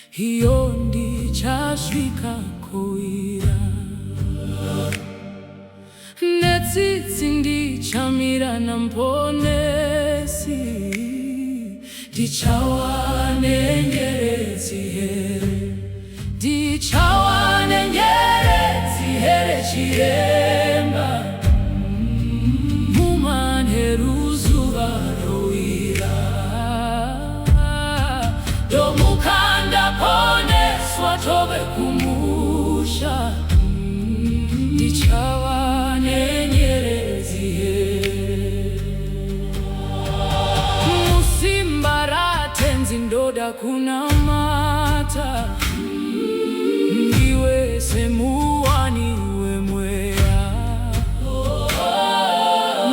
hiyo ndichashwika koira netsitsi ndichamira namponesi ndichawane nyeredzi here ndichawane nyeredzi here chiremba mumanheruzuva rowira domukanda poneswa tove kumusha ndichawane nyeredzi here musimba ratenzi ndoda kunamata ndiwe semuwani wemweya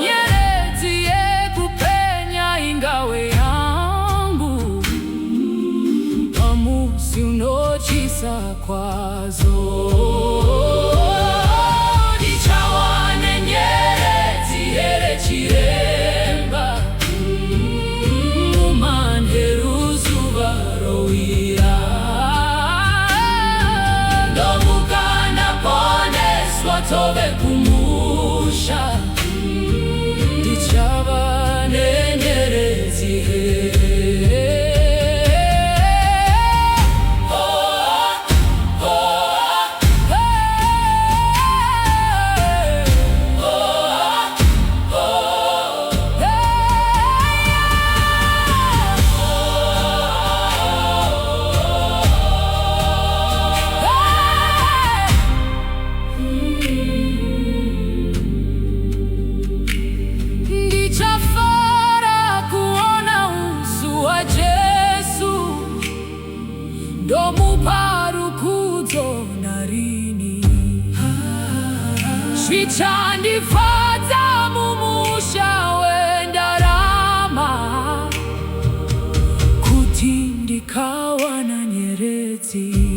nyeredzi yekupenya ingawe yangu pamusi unochisa kwazo ndichawane nyeredzi here chiremba mumanheruzuva rowira domukanda poneswa tove kumusha ndichawane nyeredzi here domuparukudzo narini zvichandifadza mumusha wendarama kuti ndikawana nyeredzi